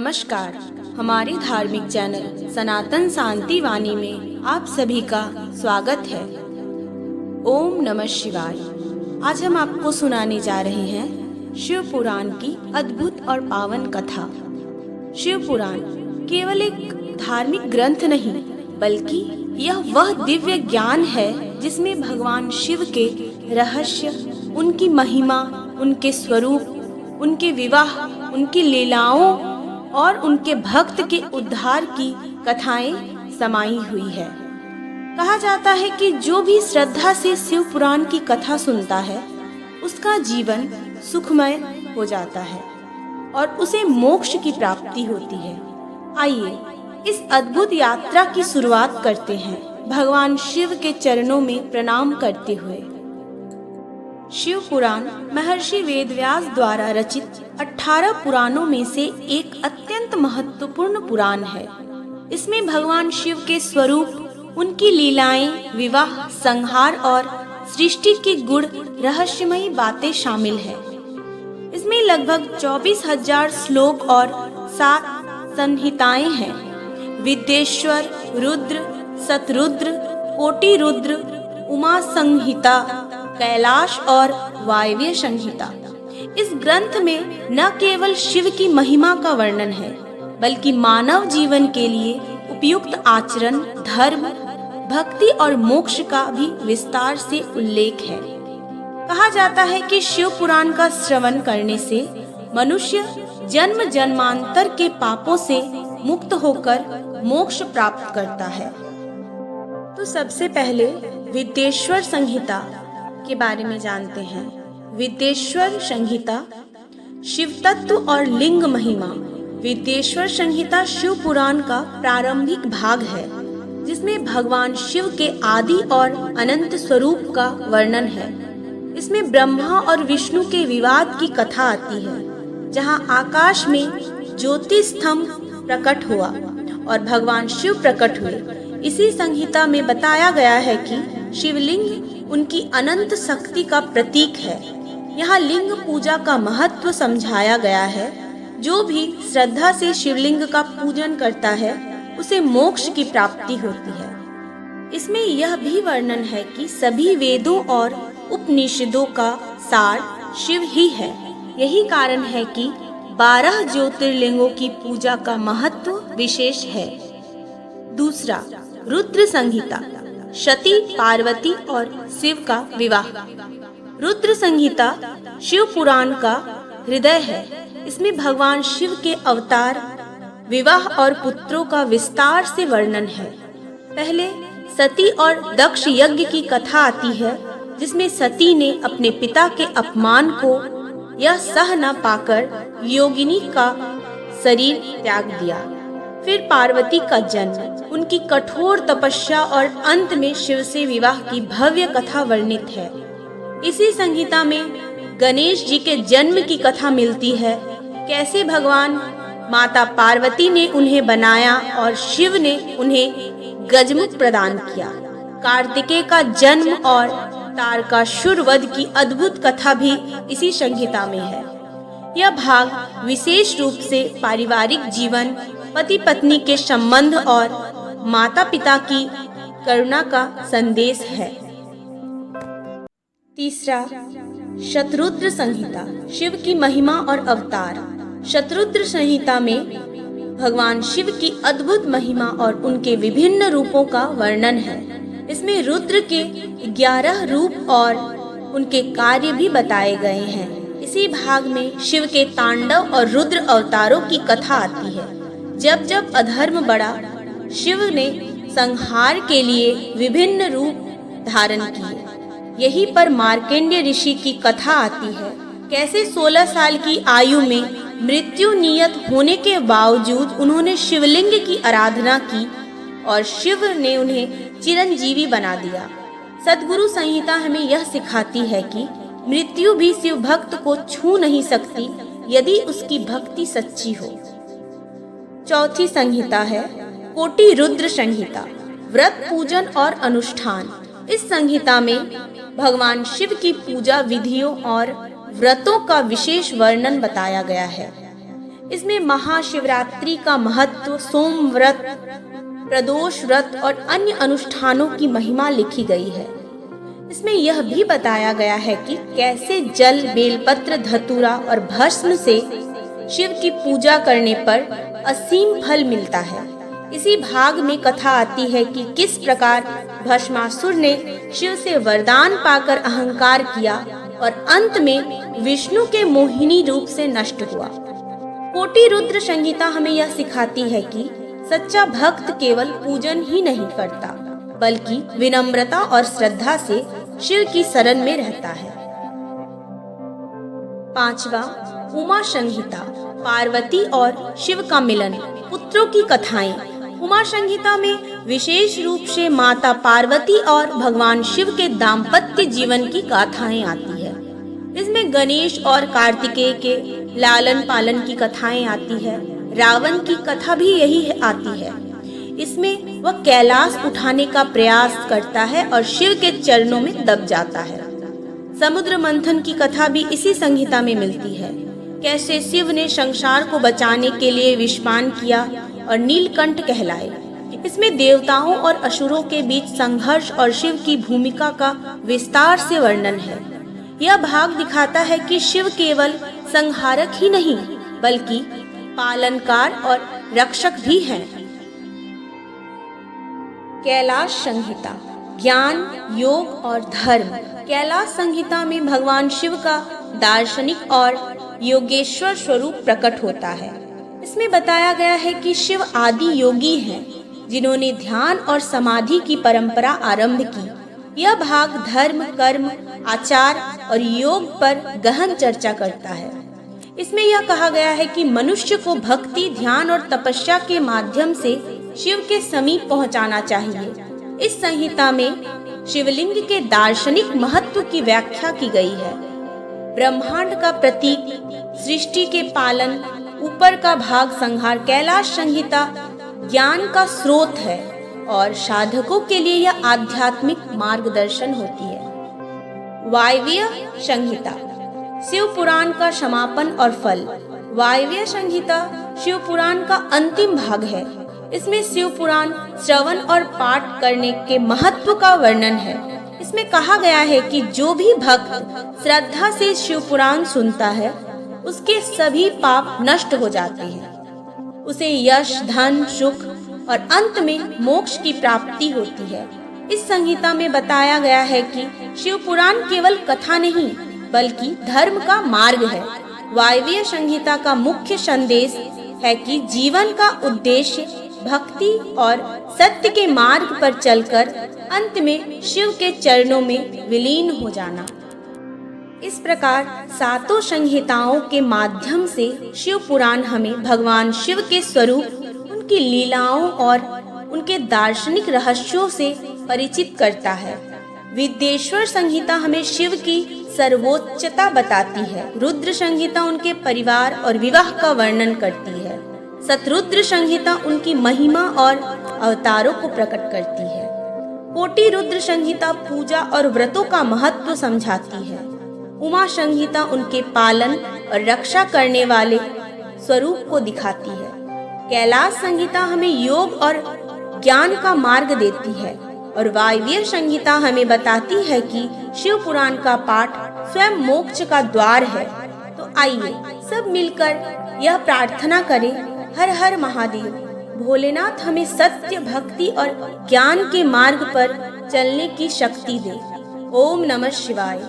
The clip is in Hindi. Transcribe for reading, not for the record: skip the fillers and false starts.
नमस्कार। हमारे धार्मिक चैनल सनातन शांति वाणी में आप सभी का स्वागत है। ओम नमः शिवाय। आज हम आपको सुनाने जा रहे हैं शिव पुराण की अद्भुत और पावन कथा। शिव पुराण केवल एक धार्मिक ग्रंथ नहीं, बल्कि यह वह दिव्य ज्ञान है जिसमें भगवान शिव के रहस्य, उनकी महिमा, उनके स्वरूप, उनके विवाह, उनकी लीलाओं और उनके भक्त के उद्धार की कथाएं समाई हुई है। कहा जाता है कि जो भी श्रद्धा से शिव पुराण की कथा सुनता है, उसका जीवन सुखमय हो जाता है और उसे मोक्ष की प्राप्ति होती है। आइए इस अद्भुत यात्रा की शुरुआत करते हैं भगवान शिव के चरणों में प्रणाम करते हुए। शिव पुराण महर्षि वेदव्यास द्वारा रचित 18 पुराणों में से एक अत्यंत महत्वपूर्ण पुराण है। इसमें भगवान शिव के स्वरूप, उनकी लीलाएं, विवाह, संहार और सृष्टि की गूढ़ रहस्यमयी बातें शामिल है। इसमें लगभग 24,000 श्लोक और 7 संहिताएं हैं। विद्येश्वर, रुद्र, शतरुद्र, कोटि रुद्र, उमा संहिता, कैलाश और वायव्य संहिता। इस ग्रंथ में न केवल शिव की महिमा का वर्णन है, बल्कि मानव जीवन के लिए उपयुक्त आचरण, धर्म, भक्ति और मोक्ष का भी विस्तार से उल्लेख है। कहा जाता है कि शिव पुराण का श्रवण करने से मनुष्य जन्म जन्मांतर के पापों से मुक्त होकर मोक्ष प्राप्त करता है। तो सबसे पहले विद्येश्वर संहिता के बारे में जानते हैं। विद्येश्वर संहिता शिव तत्व और लिंग महिमा। विद्येश्वर संहिता शिव पुराण का प्रारंभिक भाग है, जिसमें भगवान शिव के आदि और अनंत स्वरूप का वर्णन है। इसमें ब्रह्मा और विष्णु के विवाद की कथा आती है, जहां आकाश में ज्योति स्तंभ प्रकट हुआ और भगवान शिव प्रकट हुए। इसी संहिता में बताया गया है कि शिवलिंग उनकी अनंत शक्ति का प्रतीक है। यहाँ लिंग पूजा का महत्व समझाया गया है। जो भी श्रद्धा से शिवलिंग का पूजन करता है, उसे मोक्ष की प्राप्ति होती है। इसमें यह भी वर्णन है कि सभी वेदों और उपनिषदों का सार शिव ही है। यही कारण है कि 12 ज्योतिर्लिंगों की पूजा का महत्व विशेष है। दूसरा, रुद्र संहिता, सती, पार्वती और शिव का विवाह। रुद्र संहिता शिव पुराण का हृदय है। इसमें भगवान शिव के अवतार, विवाह और पुत्रों का विस्तार से वर्णन है। पहले सती और दक्ष यज्ञ की कथा आती है, जिसमें सती ने अपने पिता के अपमान को यह सह न पाकर योगिनी का शरीर त्याग दिया। फिर पार्वती का जन्म, उनकी कठोर तपस्या और अंत में शिव से विवाह की भव्य कथा वर्णित है। इसी संहिता में गणेश जी के जन्म की कथा मिलती है। कैसे भगवान माता पार्वती ने उन्हें बनाया और शिव ने उन्हें गजमुख प्रदान किया। कार्तिकेय का जन्म और तारकासुर वध की अद्भुत कथा भी इसी संहिता में है। यह भाग विशेष रूप से पारिवारिक जीवन, पति पत्नी के संबंध और माता पिता की करुणा का संदेश है। तीसरा, शतरुद्र संहिता, शिव की महिमा और अवतार। शतरुद्र संहिता में भगवान शिव की अद्भुत महिमा और उनके विभिन्न रूपों का वर्णन है। इसमें रुद्र के 11 रूप और उनके कार्य भी बताए गए हैं। इसी भाग में शिव के तांडव और रुद्र अवतारों की कथा आती है। जब जब अधर्म बढ़ा, शिव ने संहार के लिए विभिन्न रूप धारण किए। यहीं पर मार्कंडेय ऋषि की कथा आती है। कैसे 16 साल की आयु में मृत्यु नियत होने के बावजूद उन्होंने शिवलिंग की आराधना की और शिव ने उन्हें चिरंजीवी बना दिया। सद्गुरु संहिता हमें यह सिखाती है कि मृत्यु भी शिव भक्त को छू नहीं सकती यदि उसकी भक्ति सच्ची हो। चौथी संहिता है कोटि रुद्र संहिता, व्रत, पूजन और अनुष्ठान। इस संहिता में भगवान शिव की पूजा विधियों और व्रतों का विशेष वर्णन बताया गया है। इसमें महाशिवरात्रि का महत्व, सोमव्रत, प्रदोष व्रत और अन्य अनुष्ठानों की महिमा लिखी गई है। इसमें यह भी बताया गया है कि कैसे जल, बेलपत्र, धतूरा और भस्म से शिव की पूजा करने पर असीम फल मिलता है। इसी भाग में कथा आती है कि किस प्रकार भस्मासुर ने शिव से वरदान पाकर अहंकार किया और अंत में विष्णु के मोहिनी रूप से नष्ट हुआ। कोटि रुद्र संहिता हमें यह सिखाती है कि सच्चा भक्त केवल पूजन ही नहीं करता, बल्कि विनम्रता और श्रद्धा से शिव की शरण में रहता है। 5वां, उमा संहिता, पार्वती और शिव का मिलन, पुत्रों की कथाएं। उमा संहिता में विशेष रूप से माता पार्वती और भगवान शिव के दाम्पत्य जीवन की गाथाएं आती है। इसमें गणेश और कार्तिकेय के लालन पालन की कथाएं आती है। रावण की कथा भी यही आती है। इसमें वह कैलाश उठाने का प्रयास करता है और शिव के चरणों में दब जाता है। समुद्र मंथन की कथा भी इसी संहिता में मिलती है। कैसे शिव ने संसार को बचाने के लिए विषपान किया और नीलकंठ कहलाए। इसमें देवताओं और असुरों के बीच संघर्ष और शिव की भूमिका का विस्तार से वर्णन है। यह भाग दिखाता है कि शिव केवल संहारक ही नहीं, बल्कि पालनकार और रक्षक भी हैं। कैलाश संहिता, ज्ञान, योग और धर्म। कैलाश संहिता में भगवान शिव का दार्शनिक और योगेश्वर स्वरूप प्रकट होता है। इसमें बताया गया है कि शिव आदि योगी हैं, जिन्होंने ध्यान और समाधि की परंपरा आरंभ की। यह भाग धर्म, कर्म, आचार और योग पर गहन चर्चा करता है। इसमें यह कहा गया है कि मनुष्य को भक्ति, ध्यान और तपस्या के माध्यम से शिव के समीप पहुंचाना चाहिए। इस संहिता में शिवलिंग के दार्शनिक महत्व की व्याख्या की गई है। ब्रह्मांड का प्रतीक, सृष्टि के पालन, ऊपर का भाग संहार। कैलाश संहिता ज्ञान का स्रोत है और साधकों के लिए यह आध्यात्मिक मार्गदर्शन होती है। वायव्य संहिता, शिव पुराण का समापन और फल। वायव्य संहिता शिव पुराण का अंतिम भाग है। इसमें शिव पुराण श्रवण और पाठ करने के महत्व का वर्णन है। इसमें कहा गया है कि जो भी भक्त श्रद्धा से शिव पुराण सुनता है, उसके सभी पाप नष्ट हो जाते हैं। उसे यश, धन, सुख और अंत में मोक्ष की प्राप्ति होती है। इस संहिता में बताया गया है कि शिव पुराण केवल कथा नहीं, बल्कि धर्म का मार्ग है। वायव्य संहिता का मुख्य संदेश है कि जीवन का उद्देश्य भक्ति और सत्य के मार्ग पर चलकर अंत में शिव के चरणों में विलीन हो जाना। इस प्रकार सातों संहिताओं के माध्यम से शिव पुराण हमें भगवान शिव के स्वरूप, उनकी लीलाओं और उनके दार्शनिक रहस्यों से परिचित करता है। विद्येश्वर संहिता हमें शिव की सर्वोच्चता बताती है। रुद्र संहिता उनके परिवार और विवाह का वर्णन करती है। शतरुद्र संहिता उनकी महिमा और अवतारों को प्रकट करती है। कोटि रुद्र संहिता पूजा और व्रतों का महत्व समझाती है। उमा संहिता उनके पालन और रक्षा करने वाले स्वरूप को दिखाती है। कैलाश संहिता हमें योग और ज्ञान का मार्ग देती है और वायव्य संहिता हमें बताती है कि शिव पुराण का पाठ स्वयं मोक्ष का द्वार है। तो आइए सब मिलकर यह प्रार्थना करें, हर हर महादेव। भोलेनाथ हमें सत्य, भक्ति और ज्ञान के मार्ग पर चलने की शक्ति दे। ओम नमः शिवाय।